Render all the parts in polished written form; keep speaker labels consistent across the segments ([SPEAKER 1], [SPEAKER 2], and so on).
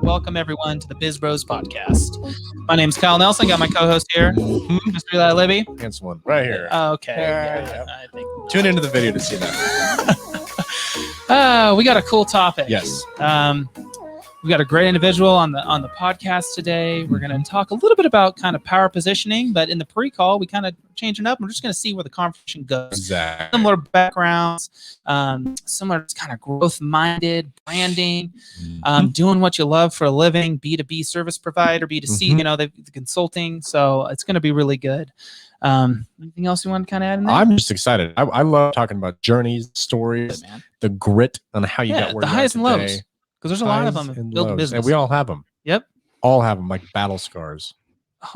[SPEAKER 1] Welcome everyone to the BizBros podcast. My name's Kyle Nelson. Got my co-host here, Mr. Eli Libby.
[SPEAKER 2] Handsome one right here.
[SPEAKER 1] Okay.
[SPEAKER 2] Yeah.
[SPEAKER 1] I think.
[SPEAKER 2] Tune into the video to see that.
[SPEAKER 1] We got a cool topic.
[SPEAKER 2] Yes.
[SPEAKER 1] We got a great individual on the podcast today. We're going to talk a little bit about kind of power positioning, but in the pre-call, we kind of changing up. We're just going to see where the conversation goes.
[SPEAKER 2] Exactly.
[SPEAKER 1] Similar backgrounds, similar kind of growth-minded branding, doing what you love for a living, B2B service provider, B2C, the consulting. So it's going to be really good. Anything else you want to kind of add in there?
[SPEAKER 2] I'm just excited. I love talking about journeys, stories, the grit on how you got where
[SPEAKER 1] the
[SPEAKER 2] you are
[SPEAKER 1] highs and
[SPEAKER 2] today.
[SPEAKER 1] lows. Because there's a lot of them in build a business.
[SPEAKER 2] And we all have them.
[SPEAKER 1] Yep.
[SPEAKER 2] All have them like battle scars.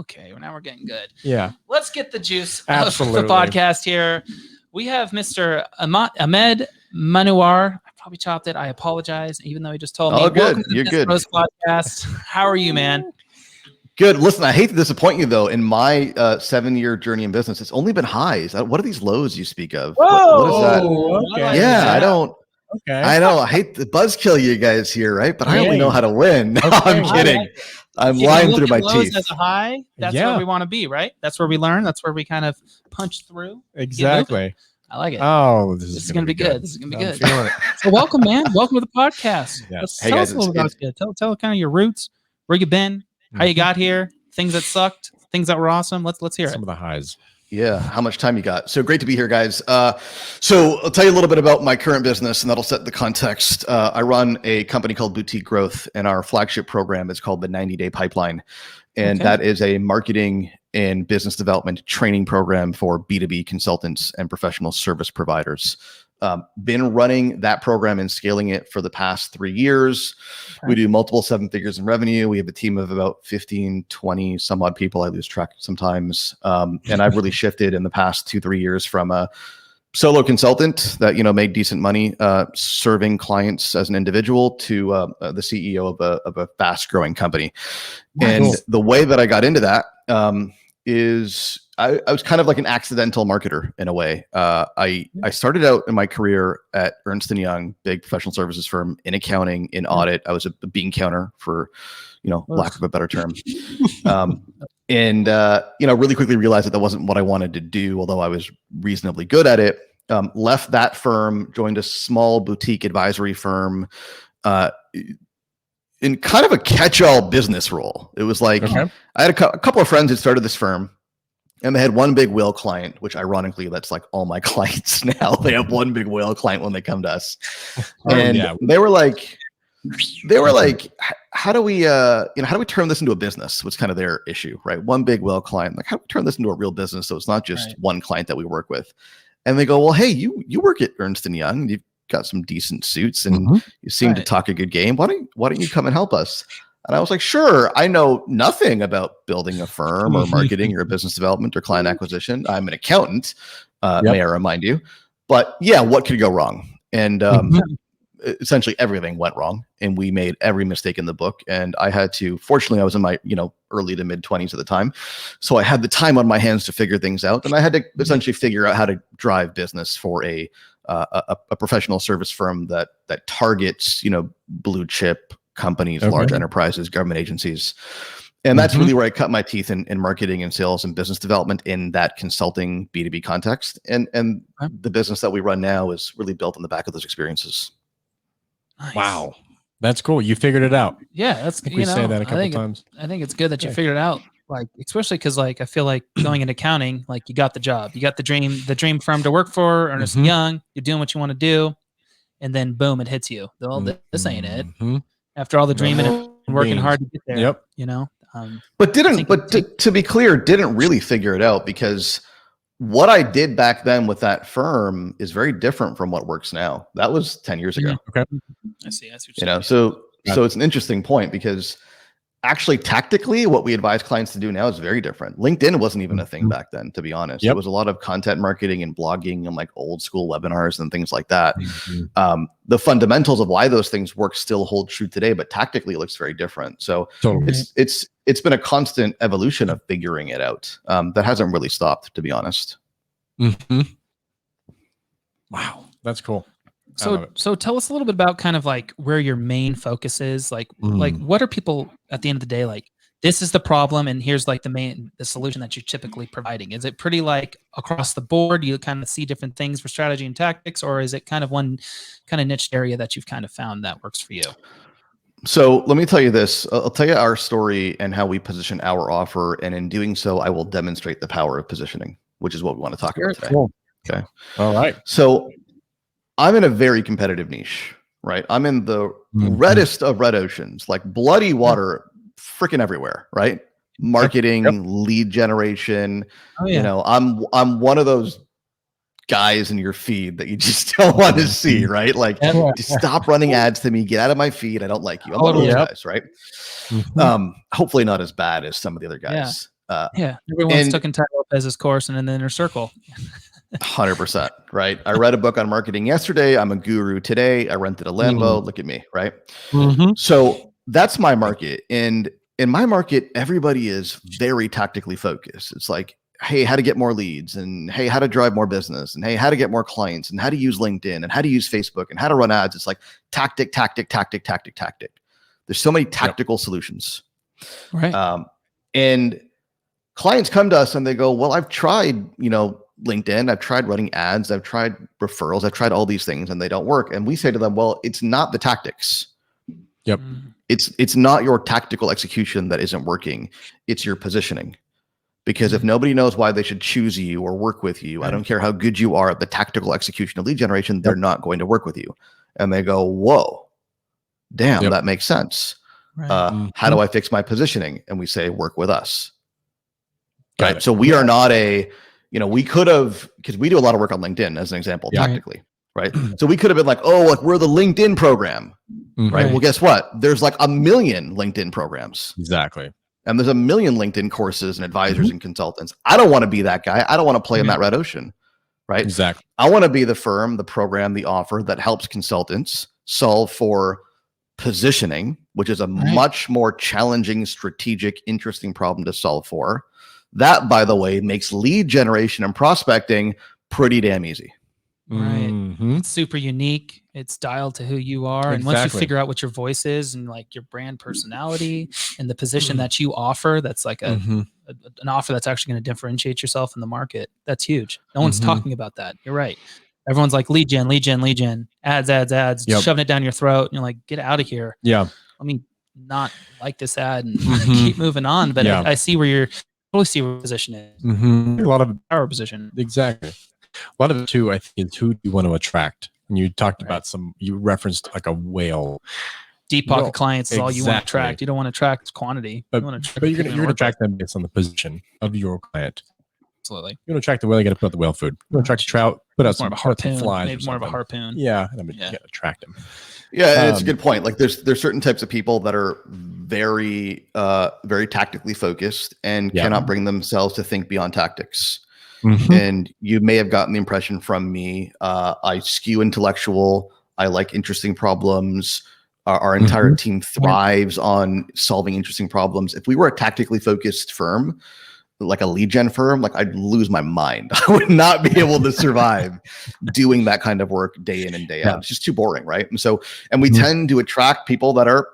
[SPEAKER 1] Okay, well, now we're getting good.
[SPEAKER 2] Yeah.
[SPEAKER 1] Let's get the juice
[SPEAKER 2] Absolutely.
[SPEAKER 1] of the podcast here. We have Mr. Ahmad Munawar. I probably chopped it. I apologize, even though he just told me.
[SPEAKER 3] Oh, good.
[SPEAKER 1] Welcome to the
[SPEAKER 3] You're good.
[SPEAKER 1] BizBros podcast. How are you, man?
[SPEAKER 3] Good. Listen, I hate to disappoint you, though. In my 7-year journey in business, it's only been highs. What are these lows you speak of? What is that?
[SPEAKER 2] Okay.
[SPEAKER 3] Yeah, I don't.
[SPEAKER 2] Okay.
[SPEAKER 3] I know. I hate to buzzkill you guys here, right? But I only know how to win. No, I'm kidding. I'm lying through my teeth.
[SPEAKER 1] As a high, that's where we want to be, right? That's where we learn. That's where we kind of punch through.
[SPEAKER 2] Exactly.
[SPEAKER 1] I like it.
[SPEAKER 2] Oh, this
[SPEAKER 1] is going to be good. This is going to be good.
[SPEAKER 2] I'm feeling it.
[SPEAKER 1] So welcome, man. Welcome to the podcast.
[SPEAKER 2] Yes.
[SPEAKER 3] Hey,
[SPEAKER 1] tell
[SPEAKER 3] guys,
[SPEAKER 1] us a little about it. Tell kind of your roots, where you been, how you got here, things that sucked, things that were awesome. Let's hear
[SPEAKER 2] Some
[SPEAKER 1] it.
[SPEAKER 2] of the highs.
[SPEAKER 3] Yeah, how much time you got? So great to be here, guys. So I'll tell you a little bit about my current business, and that'll set the context. I run a company called Boutique Growth, and our flagship program is called the 90-Day Pipeline. And that is a marketing and business development training program for B2B consultants and professional service providers. Been running that program and scaling it for the past 3 years. Okay. We do multiple 7 figures in revenue. We have a team of about 15, 20 some odd people. I lose track sometimes. And I've really shifted in the past 2-3 years from a solo consultant that, made decent money serving clients as an individual to the CEO of a fast growing company. Wow. And the way that I got into that is I was kind of like an accidental marketer in a way. I started out in my career at Ernst & Young, big professional services firm in accounting, in audit. I was a bean counter for, lack of a better term. And really quickly realized that wasn't what I wanted to do, although I was reasonably good at it. Left that firm, joined a small boutique advisory firm, in kind of a catch-all business role. It was like, I had a couple of friends who started this firm, and they had one big whale client, which ironically, that's like all my clients now. They have one big whale client when they come to us. And they were like, how do we turn this into a business? Was kind of their issue, right? One big whale client, like how do we turn this into a real business? So it's not just one client that we work with. And they go, well, hey, you work at Ernst & Young. You've got some decent suits and you seem to talk a good game. Why don't you come and help us? And I was like, sure. I know nothing about building a firm or marketing or business development or client acquisition. I'm an accountant, may I remind you. But yeah, what could go wrong? And essentially everything went wrong, and we made every mistake in the book. And I had to, fortunately, I was in my early to mid 20s at the time, so I had the time on my hands to figure things out, and I had to essentially figure out how to drive business for a professional service firm that targets blue chip companies, large enterprises, government agencies. And that's really where I cut my teeth in marketing and sales and business development in that consulting B2B context. And the business that we run now is really built on the back of those experiences.
[SPEAKER 1] Nice.
[SPEAKER 2] Wow. That's cool. You figured it out.
[SPEAKER 1] Yeah, that's
[SPEAKER 2] we say that a couple times.
[SPEAKER 1] I think it's good that you figured it out. Like, especially because I feel like going into accounting, like you got the job, you got the dream firm to work for, Ernst & Young, you're doing what you want to do. And then boom, it hits you. Well, this ain't it. After all the dreaming and working hard to get there,
[SPEAKER 3] but to be clear, didn't really figure it out, because what I did back then with that firm is very different from what works now. That was 10 years ago.
[SPEAKER 2] Okay.
[SPEAKER 1] I see.
[SPEAKER 3] So it's an interesting point, because actually tactically what we advise clients to do now is very different. LinkedIn wasn't even a thing back then, to be honest. It was a lot of content marketing and blogging and like old school webinars and things like that. The fundamentals of why those things work still hold true today, but tactically it looks very different. So it's been a constant evolution of figuring it out. That hasn't really stopped, to be honest.
[SPEAKER 2] Wow, that's cool.
[SPEAKER 1] So tell us a little bit about kind of like where your main focus is. Like what are people at the end of the day like? This is the problem, and here's like the solution that you're typically providing. Is it pretty like across the board? You kind of see different things for strategy and tactics, or is it kind of one kind of niche area that you've kind of found that works for you?
[SPEAKER 3] So let me tell you this. I'll tell you our story and how we position our offer, and in doing so, I will demonstrate the power of positioning, which is what we want to talk about today.
[SPEAKER 2] Cool.
[SPEAKER 3] Okay.
[SPEAKER 2] All right.
[SPEAKER 3] So I'm in a very competitive niche, right? I'm in the reddest of red oceans, like bloody water freaking everywhere, right? Marketing, lead generation.
[SPEAKER 1] Oh, yeah.
[SPEAKER 3] You know, I'm one of those guys in your feed that you just don't want to see, right? Like, just stop running ads to me. Get out of my feed. I don't like you. I'm one of those guys, right? Hopefully not as bad as some of the other guys.
[SPEAKER 1] Everyone's took Ty Lopez's course and in the inner circle.
[SPEAKER 3] 100%, right? I read a book on marketing yesterday. I'm a guru today. I rented a Lambo. Look at me, right? So that's my market. And in my market, everybody is very tactically focused. It's like, hey, how to get more leads, and hey, how to drive more business, and hey, how to get more clients, and how to use LinkedIn, and how to use Facebook, and how to run ads. It's like tactic. There's so many tactical solutions.
[SPEAKER 1] Right.
[SPEAKER 3] And clients come to us and they go, well, I've tried, LinkedIn, I've tried running ads, I've tried referrals, I've tried all these things and they don't work. And we say to them, well, it's not the tactics.
[SPEAKER 2] Yep.
[SPEAKER 3] It's not your tactical execution that isn't working. It's your positioning. Because if nobody knows why they should choose you or work with you, I don't care how good you are at the tactical execution of lead generation, they're not going to work with you. And they go, whoa, damn, that makes sense.
[SPEAKER 1] Right.
[SPEAKER 3] How do I fix my positioning? And we say, work with us. Right. So we are not we could have, because we do a lot of work on LinkedIn as an example, tactically. Right. So we could have been like, oh, like we're the LinkedIn program. Right. Well, guess what? There's like 1 million LinkedIn programs.
[SPEAKER 2] Exactly.
[SPEAKER 3] And there's 1 million LinkedIn courses and advisors and consultants. I don't want to be that guy. I don't want to play in that red ocean. Right.
[SPEAKER 2] Exactly.
[SPEAKER 3] I want to be the firm, the program, the offer that helps consultants solve for positioning, which is a much more challenging, strategic, interesting problem to solve for. That, by the way, makes lead generation and prospecting pretty damn easy.
[SPEAKER 1] Right. It's super unique. It's dialed to who you are. And once you figure out what your voice is and like your brand personality and the position that you offer, that's like an offer that's actually going to differentiate yourself in the market. That's huge. No one's talking about that. You're right. Everyone's like lead gen, ads, shoving it down your throat. And you're like, get out of here.
[SPEAKER 2] Yeah.
[SPEAKER 1] Let me not like this ad and keep moving on. But I see where you're totally see where your position is.
[SPEAKER 2] A lot of
[SPEAKER 1] power position.
[SPEAKER 2] Exactly. A lot of it too, I think, is who you want to attract. And you talked about you referenced like a whale.
[SPEAKER 1] Deep pocket clients is all you want to attract. You don't want to attract quantity.
[SPEAKER 2] But you're going to attract them based on the position of your client.
[SPEAKER 1] Absolutely.
[SPEAKER 2] You want to attract the whale, you got to put out the whale food. You want to attract the trout, put out some
[SPEAKER 1] harpoon,
[SPEAKER 2] flies.
[SPEAKER 1] maybe more of a harpoon.
[SPEAKER 2] Yeah, and then you got to attract them.
[SPEAKER 3] Yeah, it's a good point. Like there's certain types of people that are very very tactically focused and cannot bring themselves to think beyond tactics. And you may have gotten the impression from me, I skew intellectual. I like interesting problems. Our entire team thrives on solving interesting problems. If we were a tactically focused firm, like a lead gen firm, like I'd lose my mind. I would not be able to survive doing that kind of work day in and day out. It's just too boring, right? And we tend to attract people that are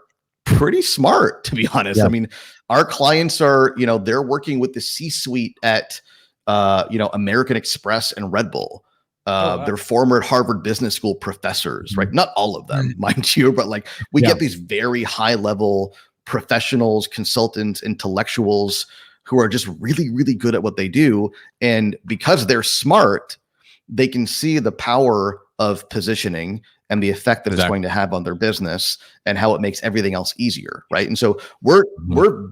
[SPEAKER 3] pretty smart, to be honest. I mean, our clients are, they're working with the C-suite at American Express and Red Bull. They're former Harvard Business School professors, right? Not all of them, mind you, but like we get these very high level professionals, consultants, intellectuals who are just really, really good at what they do. And because they're smart, they can see the power of positioning and the effect that it's going to have on their business and how it makes everything else easier, right? And so we're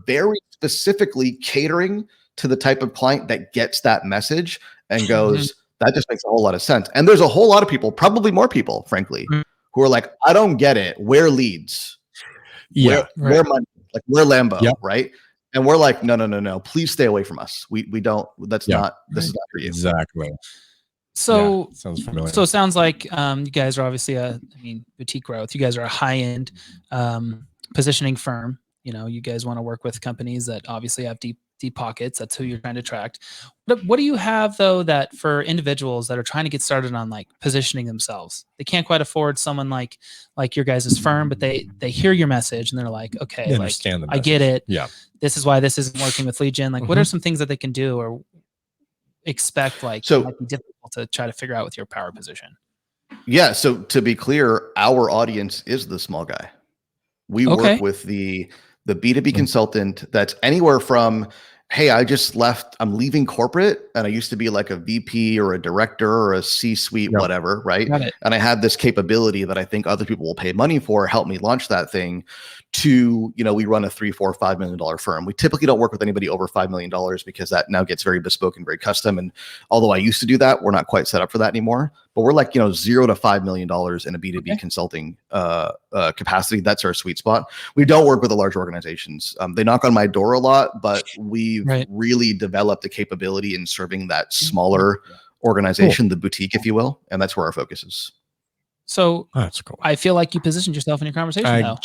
[SPEAKER 3] very specifically catering to the type of client that gets that message and goes, that just makes a whole lot of sense. And there's a whole lot of people, probably more people, frankly, who are like, I don't get it. Where leads? Where money? Like where Lambo, right? And we're like, no. Please stay away from us. We don't. That's not. This is not for you.
[SPEAKER 2] Exactly.
[SPEAKER 1] So
[SPEAKER 2] sounds familiar.
[SPEAKER 1] So it sounds like you guys are obviously boutique growth. You guys are a high end positioning firm. You guys want to work with companies that obviously have deep deep pockets. That's who you're trying to attract. But what do you have though that for individuals that are trying to get started on like positioning themselves? They can't quite afford someone like your guys' firm, but they hear your message and they're like, okay,
[SPEAKER 2] They
[SPEAKER 1] like
[SPEAKER 2] understand the
[SPEAKER 1] I get
[SPEAKER 2] message.
[SPEAKER 1] it.
[SPEAKER 2] Yeah.
[SPEAKER 1] This is why this isn't working with lead gen. Like, what are some things that they can do or expect like
[SPEAKER 3] So-
[SPEAKER 1] might be difficult to try to figure out with your power position?
[SPEAKER 3] Yeah. So to be clear, our audience is the small guy. We work with the B2B consultant that's anywhere from, hey, I just left, I'm leaving corporate and I used to be like a VP or a director or a C-suite, whatever, right?
[SPEAKER 1] Got it.
[SPEAKER 3] And I have this capability that I think other people will pay money for, help me launch that thing, to, we run a $3, $4, $5 million firm. We typically don't work with anybody over $5 million because that now gets very bespoke and very custom. And although I used to do that, we're not quite set up for that anymore. But we're like, $0 to $5 million in a B2B consulting capacity. That's our sweet spot. We don't work with the large organizations. They knock on my door a lot, but we've really developed a capability in serving that smaller organization, the boutique, if you will. And that's where our focus is.
[SPEAKER 1] So
[SPEAKER 2] that's cool.
[SPEAKER 1] I feel like you positioned yourself in your conversation though.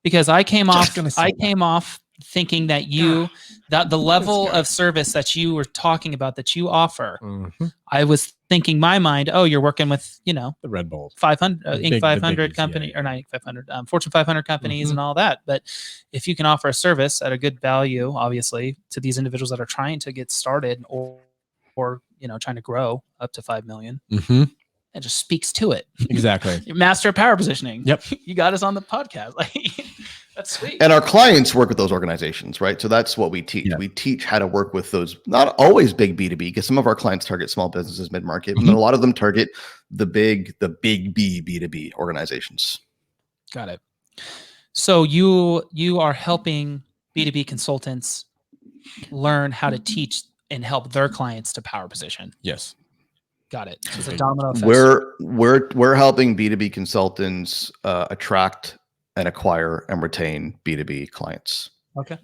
[SPEAKER 2] Because
[SPEAKER 1] I came off thinking that that the level of service that you were talking about that you offer, I was thinking in my mind, oh, you're working with,
[SPEAKER 2] the Red Bull
[SPEAKER 1] 500 Inc. 500 company or not 500 Fortune 500 companies and all that. But if you can offer a service at a good value, obviously to these individuals that are trying to get started or trying to grow up to 5 million, it just speaks to it.
[SPEAKER 2] Exactly.
[SPEAKER 1] You're master of power positioning.
[SPEAKER 2] Yep.
[SPEAKER 1] You got us on the podcast. Like, that's sweet.
[SPEAKER 3] And our clients work with those organizations, right? So that's what we teach. We teach how to work with those, not always big B2B, because some of our clients target small businesses, mid-market, and then a lot of them target the big B, B2B organizations.
[SPEAKER 1] Got it. So you are helping B2B consultants learn how to teach and help their clients to power position.
[SPEAKER 2] Yes.
[SPEAKER 1] Got it. So it's a domino effect.
[SPEAKER 3] We're helping B2B consultants attract and acquire and retain B2B clients.
[SPEAKER 1] Okay.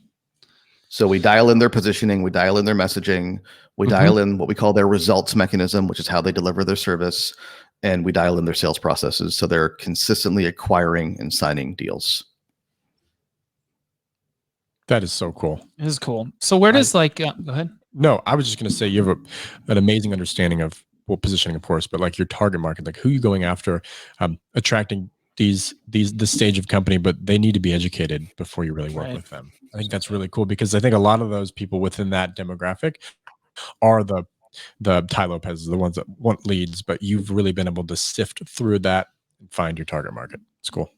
[SPEAKER 3] So we dial in their positioning, we dial in their messaging, we dial in what we call their results mechanism, which is how they deliver their service, and we dial in their sales processes. So they're consistently acquiring and signing deals.
[SPEAKER 2] That is so cool.
[SPEAKER 1] This is cool. So where does go ahead.
[SPEAKER 2] No, I was just going to say you have an amazing understanding of positioning, of course, but like your target market, like who you're going after, attracting this stage of company, but they need to be educated before you really work with them. I think that's really cool because I think a lot of those people within that demographic are the Ty Lopez's, the ones that want leads, but you've really been able to sift through that and find your target market. It's cool.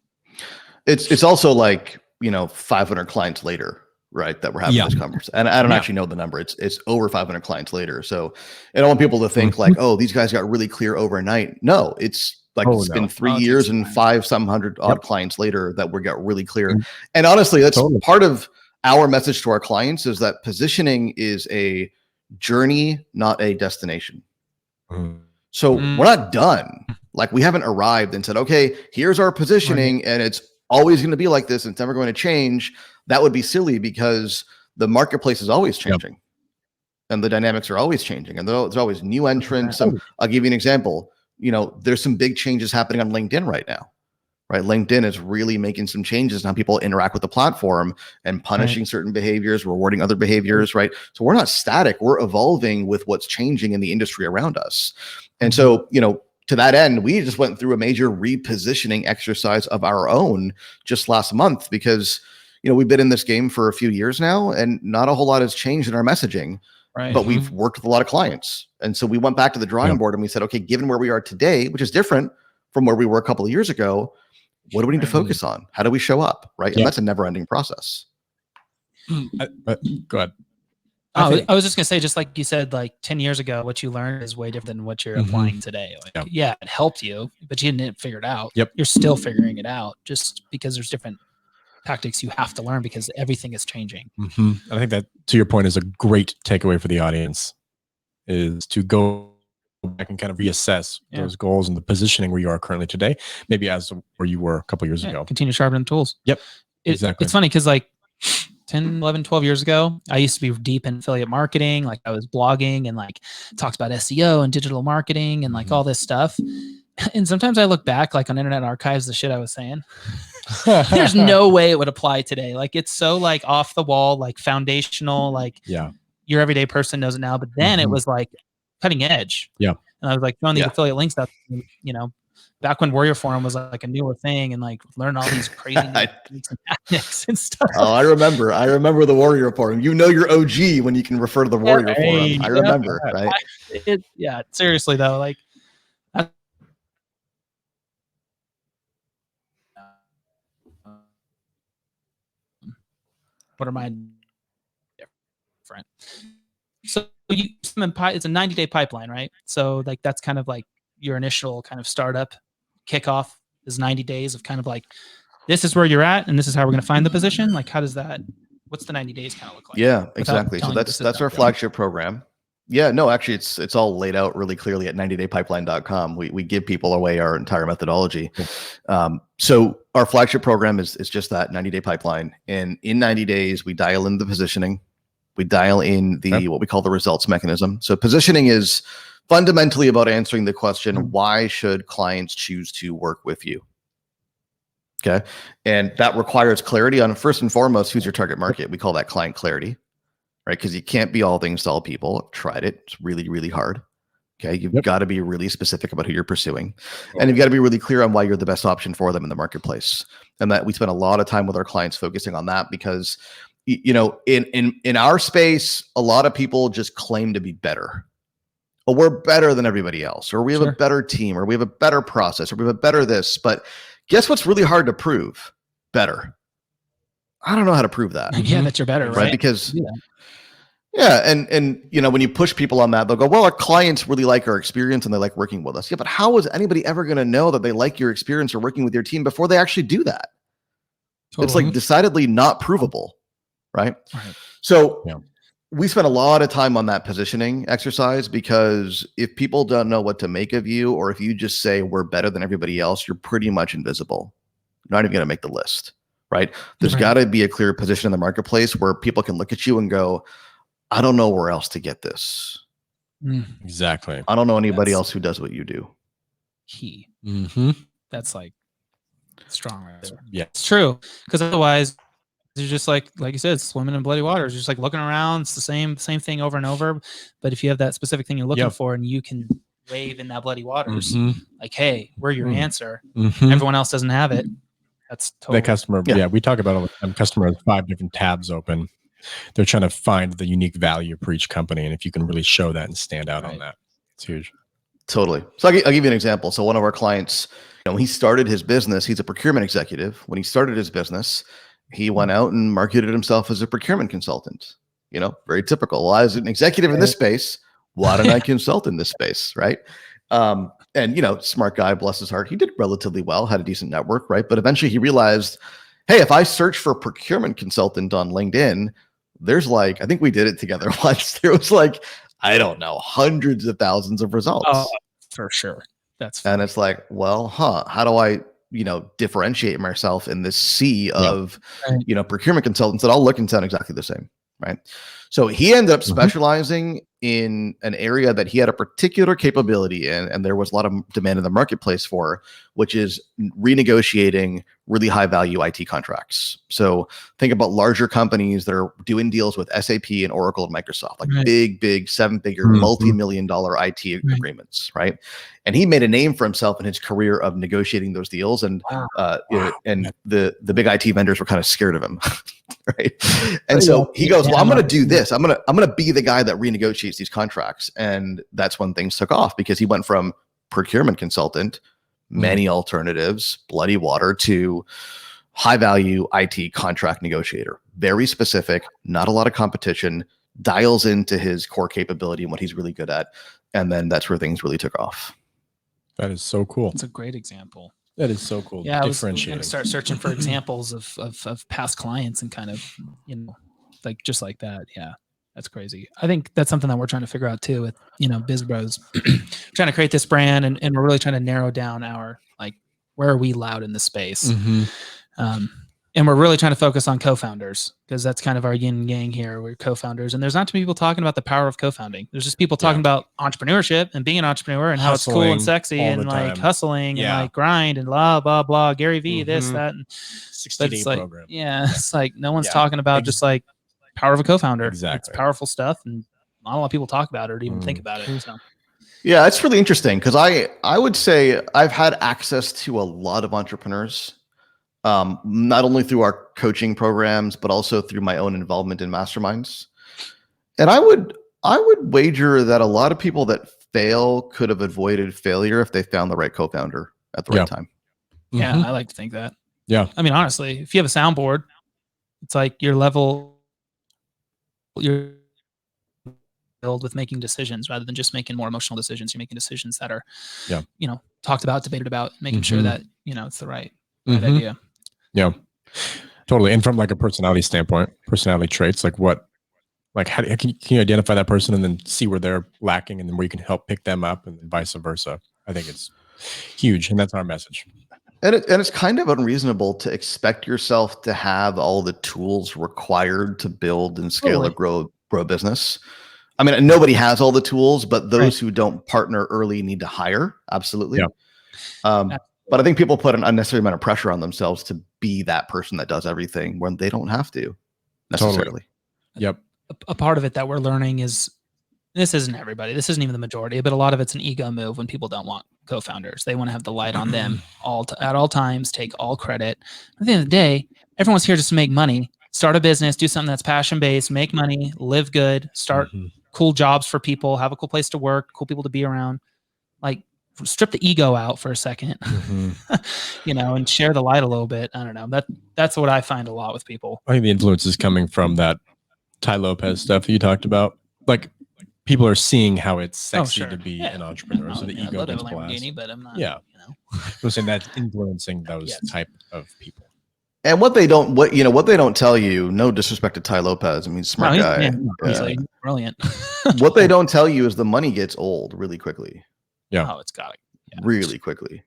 [SPEAKER 3] It's also like, 500 clients later, right, that we're having this conversation. And I don't actually know the number. It's over 500 clients later. So I don't want people to think like, oh, these guys got really clear overnight. No, it's like it's been 3 years and 500 odd clients later that we got really clear. And honestly, that's part of our message to our clients is that positioning is a journey, not a destination. So we're not done. Like we haven't arrived and said, okay, here's our positioning and it's always going to be like this. And it's never going to change. That would be silly because the marketplace is always changing and the dynamics are always changing. And there's always new entrants. I'll give you an example. There's some big changes happening on LinkedIn right now, right? LinkedIn is really making some changes in how people interact with the platform and punishing certain behaviors, rewarding other behaviors, right? So we're not static. We're evolving with what's changing in the industry around us. And so, to that end, we just went through a major repositioning exercise of our own just last month because, we've been in this game for a few years now and not a whole lot has changed in our messaging, but we've worked with a lot of clients. And so we went back to the drawing board and we said, okay, given where we are today, which is different from where we were a couple of years ago, what do we need to focus on? How do we show up? Right. And that's a never ending process.
[SPEAKER 2] Go ahead.
[SPEAKER 1] I was just going to say, just like you said, like 10 years ago, what you learned is way different than what you're applying today. Like, it helped you, but you didn't figure it out. You're still figuring it out just because there's different tactics you have to learn because everything is changing.
[SPEAKER 2] I think that, to your point, is a great takeaway for the audience is to go back and kind of reassess those goals and the positioning where you are currently today, maybe as where you were a couple of years ago.
[SPEAKER 1] Continue sharpening the tools.
[SPEAKER 2] Exactly.
[SPEAKER 1] It's funny because like 10, 11, 12 years ago, I used to be deep in affiliate marketing. Like I was blogging and like talked about SEO and digital marketing and like all this stuff. And sometimes I look back like on Internet Archives, the shit I was saying. there's no way it would apply today. Like it's so like off the wall, like foundational, like your everyday person knows it now. But then it was like cutting edge.
[SPEAKER 2] Yeah.
[SPEAKER 1] And I was like throwing these affiliate links out, back when Warrior Forum was like a newer thing, and like learn all these crazy tactics and stuff.
[SPEAKER 3] Oh, I remember the Warrior Forum. You know your OG when you can refer to the Warrior Forum. I remember, right?
[SPEAKER 1] Seriously though, like what am I different? So it's a 90-day pipeline, right? So like that's kind of like your initial kind of startup kickoff is 90 days of kind of like, this is where you're at and this is how we're going to find the position. Like, how does that, what's the 90 days kind of look like?
[SPEAKER 3] Yeah, exactly. So that's our flagship program. Yeah, no, actually it's all laid out really clearly at 90daypipeline.com. We give people away our entire methodology. So our flagship program is just that 90-day pipeline. And in 90 days, we dial in the positioning. We dial in the what we call the results mechanism. So positioning is fundamentally about answering the question, why should clients choose to work with you? Okay. And that requires clarity on, first and foremost, who's your target market. We call that client clarity, right? Because you can't be all things to all people. I've tried it. It's really, really hard. Okay. You've got to be really specific about who you're pursuing. And you've got to be really clear on why you're the best option for them in the marketplace. And that we spend a lot of time with our clients focusing on that because, in our space, a lot of people just claim to be better. Well, we're better than everybody else, or we have a better team, or we have a better process, or we have a better this. But guess what's really hard to prove? Better. I don't know how to prove that.
[SPEAKER 1] Yeah, that you're better, right?
[SPEAKER 3] Because and when you push people on that, they'll go, well, our clients really like our experience and they like working with us. Yeah, but how is anybody ever going to know that they like your experience or working with your team before they actually do that? Totally. It's like decidedly not provable, right? So we spent a lot of time on that positioning exercise because if people don't know what to make of you, or if you just say we're better than everybody else, you're pretty much invisible. You're not even going to make the list, right? There's got to be a clear position in the marketplace where people can look at you and go, I don't know where else to get this.
[SPEAKER 2] Exactly.
[SPEAKER 3] I don't know anybody else who does what you do.
[SPEAKER 1] Key. That's like strong right there.
[SPEAKER 2] Yeah,
[SPEAKER 1] it's true. Because otherwise, you're just like you said, swimming in bloody waters. You're just like looking around. It's the same thing over and over. But if you have that specific thing you're looking for, and you can wave in that bloody waters, like, hey, we're your answer. Everyone else doesn't have it. That's totally
[SPEAKER 2] the customer. Yeah, we talk about all the time. Customer has 5 different tabs open. They're trying to find the unique value for each company, and if you can really show that and stand out on that, it's huge.
[SPEAKER 3] Totally. So I'll give you an example. So one of our clients, when he started his business, he's a procurement executive. When he started his business, he went out and marketed himself as a procurement consultant. Very typical. Well, as an executive in this space, why don't I consult in this space, right? And smart guy, bless his heart, he did relatively well, had a decent network, right? But eventually he realized, hey, if I search for procurement consultant on LinkedIn, there's I think we did it together once. There was I don't know, hundreds of thousands of results.
[SPEAKER 1] Oh, for sure.
[SPEAKER 3] And it's like, well, how do I, differentiate myself in this sea of, procurement consultants that all look and sound exactly the same, right? So he ended up specializing in an area that he had a particular capability in, and there was a lot of demand in the marketplace for, which is renegotiating really high value IT contracts. So think about larger companies that are doing deals with SAP and Oracle and Microsoft, like big 7-figure, multi-million-dollar IT agreements, right? And he made a name for himself in his career of negotiating those deals, and the big IT vendors were kind of scared of him, right? And so he goes, well, I'm going to do this. I'm going to be the guy that renegotiates these contracts. And that's when things took off, because he went from procurement consultant, many alternatives, bloody water, to high value IT contract negotiator. Very specific, not a lot of competition, dials into his core capability and what he's really good at. And then that's where things really took off.
[SPEAKER 2] That is so cool.
[SPEAKER 1] It's a great example.
[SPEAKER 2] That is so cool.
[SPEAKER 1] Yeah, I was going to start searching for examples of past clients and kind of, just like that. Yeah, that's crazy. I think that's something that we're trying to figure out too with, BizBros. Trying to create this brand, and we're really trying to narrow down our, where are we loud in the space? And we're really trying to focus on co-founders because that's kind of our yin and yang here. We're co-founders, and there's not too many people talking about the power of co-founding. There's just people talking about entrepreneurship and being an entrepreneur and how it's cool and sexy and like hustling and like grind and blah blah blah. Gary V, this that, and
[SPEAKER 2] 60-day program.
[SPEAKER 1] It's like no one's talking about just like power of a co-founder.
[SPEAKER 2] Exactly,
[SPEAKER 1] it's powerful stuff, and not a lot of people talk about it or even think about it. So.
[SPEAKER 3] Yeah, it's really interesting because I would say I've had access to a lot of entrepreneurs. Not only through our coaching programs, but also through my own involvement in masterminds. And I would wager that a lot of people that fail could have avoided failure if they found the right co-founder at the right time.
[SPEAKER 1] Yeah, I like to think that.
[SPEAKER 2] Yeah.
[SPEAKER 1] I mean, honestly, if you have a soundboard, it's like you're build with making decisions rather than just making more emotional decisions. You're making decisions that are, talked about, debated about, making sure that, it's the right idea.
[SPEAKER 2] Yeah, totally. And from like a personality standpoint, personality traits, like how can you identify that person and then see where they're lacking and then where you can help pick them up and vice versa. I think it's huge. And that's our message.
[SPEAKER 3] And it's kind of unreasonable to expect yourself to have all the tools required to build and scale a grow a business. I mean, nobody has all the tools, but those who don't partner early need to hire. Absolutely. Yeah. But I think people put an unnecessary amount of pressure on themselves to be that person that does everything when they don't have to necessarily.
[SPEAKER 2] Totally. Yep.
[SPEAKER 1] A part of it that we're learning is, this isn't everybody, this isn't even the majority, but a lot of it's an ego move when people don't want co-founders. They want to have the light on them at all times, take all credit. At the end of the day, everyone's here just to make money, start a business, do something that's passion-based, make money, live good, start cool jobs for people, have a cool place to work, cool people to be around. Like, strip the ego out for a second, and share the light a little bit. I don't know. That's what I find a lot with people.
[SPEAKER 2] I think the influence is coming from that Ty Lopez stuff that you talked about. Like, people are seeing how it's sexy to be an entrepreneur. So the ego gets blast.
[SPEAKER 1] But I'm not.
[SPEAKER 2] Yeah. I'm saying that's influencing those type of people.
[SPEAKER 3] And what they don't tell you, no disrespect to Ty Lopez. I mean, smart guy.
[SPEAKER 1] He's like brilliant.
[SPEAKER 3] What they don't tell you is the money gets old really quickly.
[SPEAKER 2] Yeah.
[SPEAKER 1] Oh, it's got it. Yeah.
[SPEAKER 3] Really quickly.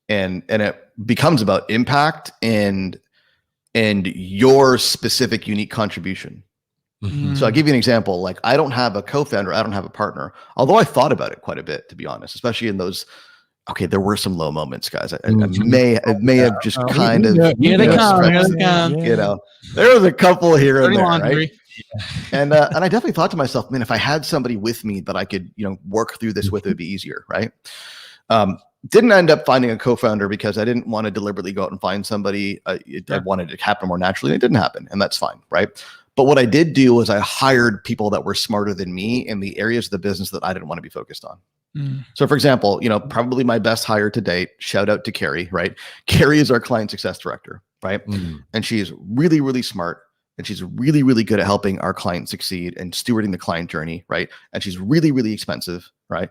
[SPEAKER 3] And it becomes about impact and your specific unique contribution. So I'll give you an example. Like, I don't have a co-founder, I don't have a partner. Although I thought about it quite a bit, to be honest, especially in those. Okay, there were some low moments, guys. I may have just kind of.
[SPEAKER 1] Here they come.
[SPEAKER 3] There was a couple here and there, right? And I definitely thought to myself, man, if I had somebody with me that I could, work through this with, it would be easier, right? Didn't end up finding a co-founder because I didn't want to deliberately go out and find somebody. I wanted it to happen more naturally, and it didn't happen, and that's fine, right? But what I did do was I hired people that were smarter than me in the areas of the business that I didn't want to be focused on. So for example, probably my best hire to date, shout out to Carrie, right? Carrie is our client success director, right? And she is really, really smart. And she's really, really good at helping our clients succeed and stewarding the client journey, right? And she's really, really expensive, right?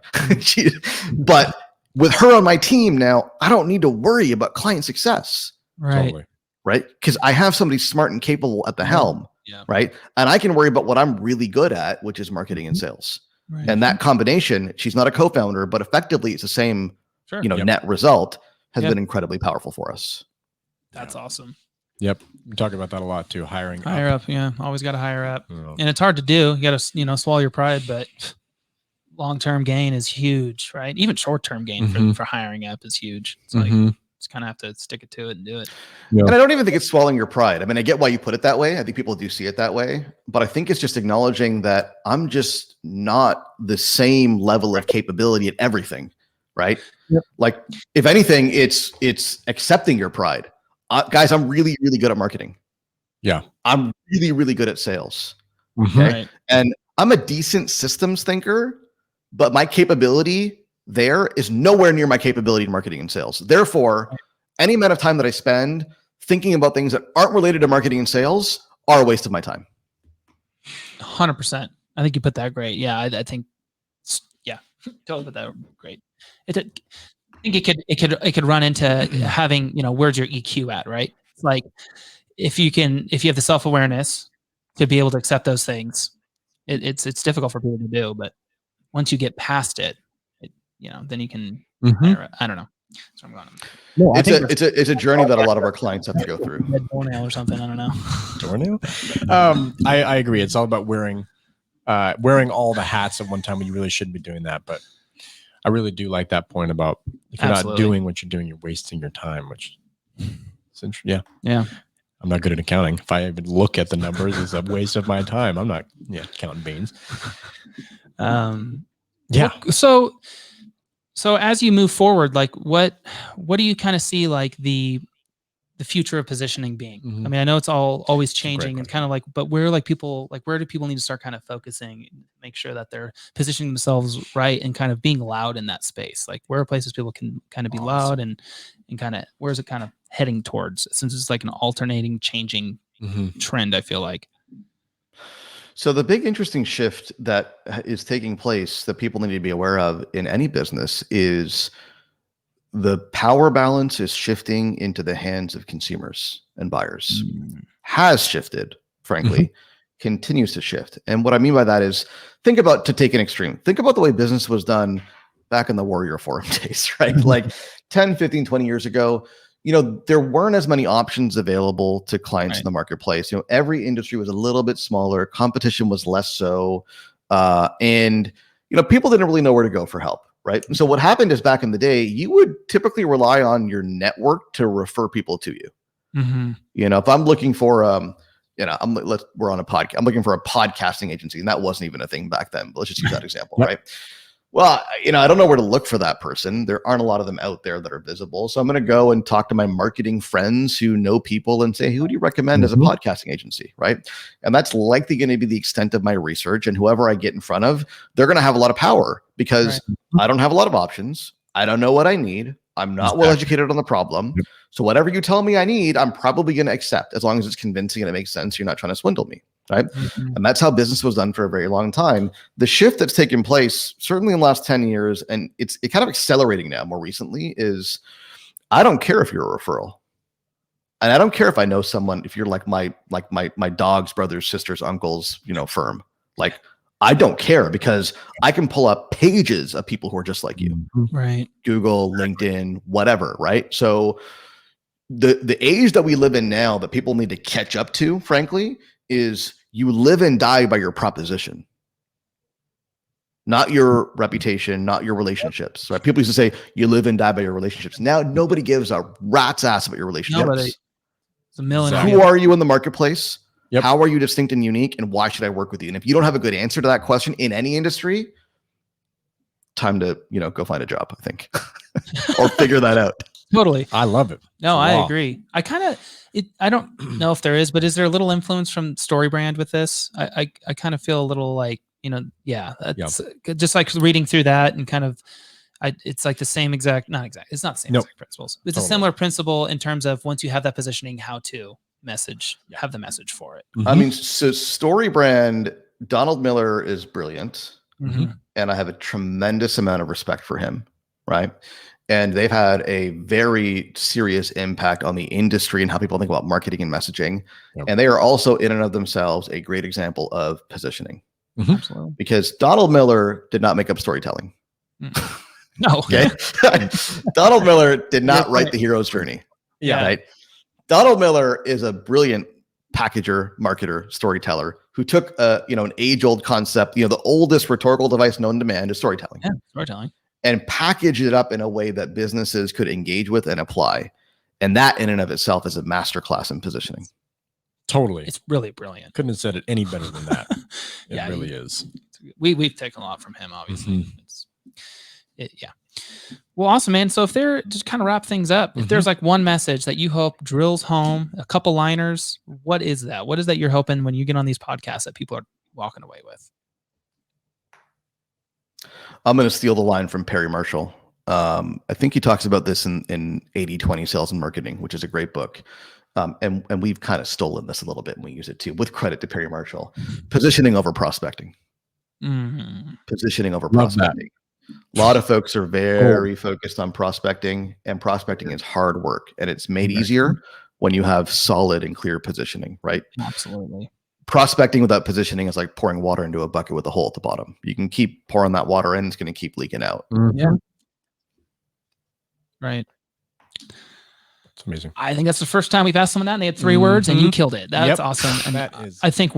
[SPEAKER 3] But with her on my team now, I don't need to worry about client success.
[SPEAKER 1] Right.
[SPEAKER 2] Totally.
[SPEAKER 3] Right? Because I have somebody smart and capable at the helm, right? And I can worry about what I'm really good at, which is marketing and sales. Right. And that combination, she's not a co-founder, but effectively it's the same, net result has been incredibly powerful for us.
[SPEAKER 1] That's awesome.
[SPEAKER 2] Yep. We talk about that a lot too. Hire
[SPEAKER 1] up. Yeah. Always got to hire up. And it's hard to do. You got to, swallow your pride, but long-term gain is huge, right? Even short-term gain for hiring up is huge. It's like, just kind of have to stick it to it and do it.
[SPEAKER 3] Yeah. And I don't even think it's swallowing your pride. I mean, I get why you put it that way. I think people do see it that way, but I think it's just acknowledging that I'm just not the same level of capability at everything. Right. Yep. Like, if anything, it's accepting your pride. Guys, I'm really, really good at marketing.
[SPEAKER 2] Yeah.
[SPEAKER 3] I'm really, really good at sales. Okay. Right. And I'm a decent systems thinker, but my capability there is nowhere near my capability in marketing and sales. Therefore, any amount of time that I spend thinking about things that aren't related to marketing and sales are a waste of my time.
[SPEAKER 1] 100%. I think you put that great. Yeah. I think, totally put that great. I think it could run into having, where's your EQ at, right? It's like, if you have the self-awareness to be able to accept those things, it's difficult for people to do, but once you get past it, then you can, I don't know. So I'm going.
[SPEAKER 2] No, I think
[SPEAKER 3] It's a journey that a lot of our clients have to go through.
[SPEAKER 1] Red doornail or something. I don't know.
[SPEAKER 2] Doornail. I agree. It's all about wearing all the hats at one time when you really shouldn't be doing that. But I really do like that point about if you're not doing what you're doing, you're wasting your time. Which, yeah. I'm not good at accounting. If I even look at the numbers, it's a waste of my time. I'm not counting beans.
[SPEAKER 1] So as you move forward, like what do you kind of see like the future of positioning being? I mean, I know it's always changing and kind of like, but where do people need to start kind of focusing, make sure that they're positioning themselves right and kind of being loud in that space? Like where are places people can kind of be loud and kind of, where's it kind of heading towards, since it's like an alternating, changing trend, I feel like.
[SPEAKER 3] So the big interesting shift that is taking place that people need to be aware of in any business is the power balance is shifting into the hands of consumers and buyers. Has shifted, frankly, continues to shift. And what I mean by that is, think about the way business was done back in the Warrior Forum days, right? Like 10, 15, 20 years ago, there weren't as many options available to clients in the marketplace. Every industry was a little bit smaller. Competition was less so. And people didn't really know where to go for help, right? And so what happened is, back in the day, you would typically rely on your network to refer people to you. If I'm looking for, we're on a podcast. I'm looking for a podcasting agency, and that wasn't even a thing back then. But let's just use that example, right? Well, I don't know where to look for that person. There aren't a lot of them out there that are visible. So I'm going to go and talk to my marketing friends who know people and say, who do you recommend as a podcasting agency, right? And that's likely going to be the extent of my research. And whoever I get in front of, they're going to have a lot of power because I don't have a lot of options. I don't know what I need. I'm not well educated on the problem. So whatever you tell me I need, I'm probably going to accept, as long as it's convincing and it makes sense. You're not trying to swindle me, right? And that's how business was done for a very long time. The shift that's taken place, certainly in the last 10 years, and it's kind of accelerating now more recently, is I don't care if you're a referral. And I don't care if I know someone, if you're like my dog's brother's, sister's, uncle's, firm. Like, I don't care, because I can pull up pages of people who are just like you.
[SPEAKER 1] Right.
[SPEAKER 3] Google, LinkedIn, whatever, right? So the age that we live in now that people need to catch up to, frankly, is you live and die by your proposition, not your reputation, not your relationships, right? People used to say you live and die by your relationships. Now nobody gives a rat's ass about your relationships.
[SPEAKER 1] Nobody. It's a million.
[SPEAKER 3] Who are you in the marketplace? How are you distinct and unique? And why should I work with you? And if you don't have a good answer to that question in any industry, time to, go find a job, I think, or figure that out.
[SPEAKER 1] Totally.
[SPEAKER 2] I love it.
[SPEAKER 1] No, I agree. I don't know if there is, but is there a little influence from Storybrand with this? I kind of feel a little like, that's just like reading through that and kind of, it's like the same exact, not exact. It's not the same exact principles. It's a similar principle in terms of, once you have that positioning, how to have the message for it.
[SPEAKER 3] I mean, so Storybrand, Donald Miller is brilliant. And I have a tremendous amount of respect for him. Right. And they've had a very serious impact on the industry and how people think about marketing and messaging. And they are also, in and of themselves, a great example of positioning. Because Donald Miller did not make up storytelling.
[SPEAKER 1] No.
[SPEAKER 3] Okay. Donald Miller did not write the hero's journey. Right. Donald Miller is a brilliant packager, marketer, storyteller who took an age-old concept, the oldest rhetorical device known to man is storytelling.
[SPEAKER 1] Yeah, storytelling.
[SPEAKER 3] And packaged it up in a way that businesses could engage with and apply. And that in and of itself is a masterclass in positioning.
[SPEAKER 2] Totally.
[SPEAKER 1] It's really brilliant.
[SPEAKER 2] Couldn't have said it any better than that. It really is.
[SPEAKER 1] We've taken a lot from him, obviously. Well, awesome, man. So if they're just kind of wrap things up, if there's like one message that you hope drills home, a couple liners, what is that? What is that you're hoping when you get on these podcasts that people are walking away with?
[SPEAKER 3] I'm going to steal the line from Perry Marshall. I think he talks about this in 80-20 Sales and Marketing, which is a great book. And we've kind of stolen this a little bit and we use it too, with credit to Perry Marshall. Positioning over prospecting. Positioning over prospecting. A lot of folks are very focused on prospecting, and prospecting is hard work, and it's made easier when you have solid and clear positioning, right?
[SPEAKER 1] Absolutely.
[SPEAKER 3] Prospecting without positioning is like pouring water into a bucket with a hole at the bottom. You can keep pouring that water in, it's going to keep leaking out.
[SPEAKER 1] Right.
[SPEAKER 2] It's amazing.
[SPEAKER 1] I think that's the first time we've asked someone that and they had 3 words and you killed it. That's awesome. And
[SPEAKER 2] That is.
[SPEAKER 1] I think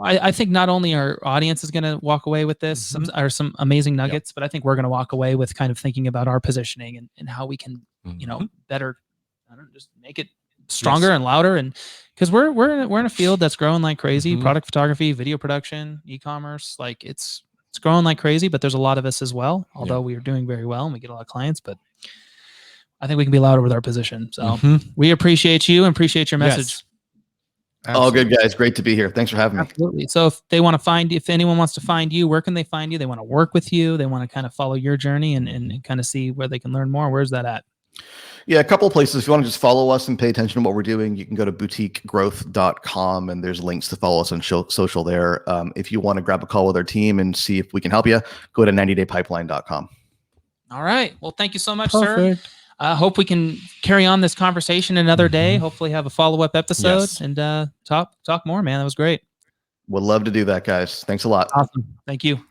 [SPEAKER 1] I think not only our audience is going to walk away with this, some amazing nuggets, but I think we're going to walk away with kind of thinking about our positioning and how we can, you know, better, I don't know, just make it stronger and louder. And because we're in a field that's growing like crazy, product photography, video production, e-commerce, like it's growing like crazy, but there's a lot of us as well, although we are doing very well and we get a lot of clients, but I think we can be louder with our position. So we appreciate you and appreciate your message.
[SPEAKER 2] Yes.
[SPEAKER 3] All good, guys. Great to be here. Thanks for having me.
[SPEAKER 1] Absolutely. So if anyone wants to find you, where can they find you? They want to work with you. They want to kind of follow your journey and kind of see where they can learn more. Where's that at?
[SPEAKER 3] Yeah, a couple of places. If you want to just follow us and pay attention to what we're doing, you can go to boutiquegrowth.com and there's links to follow us on social there. If you want to grab a call with our team and see if we can help you, go to 90daypipeline.com.
[SPEAKER 1] All right. Well, thank you so much, sir. I hope we can carry on this conversation another day. Hopefully have a follow-up episode and talk more, man. That was great.
[SPEAKER 3] Would love to do that, guys. Thanks a lot.
[SPEAKER 1] Awesome. Thank you.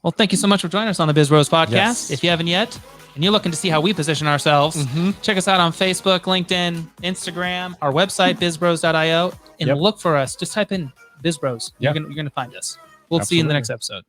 [SPEAKER 1] Well, thank you so much for joining us on the BizBros podcast.
[SPEAKER 2] Yes.
[SPEAKER 1] If you haven't yet, and you're looking to see how we position ourselves, check us out on Facebook, LinkedIn, Instagram, our website, bizbros.io, and look for us. Just type in BizBros. You're going to find us. We'll see you in the next episode.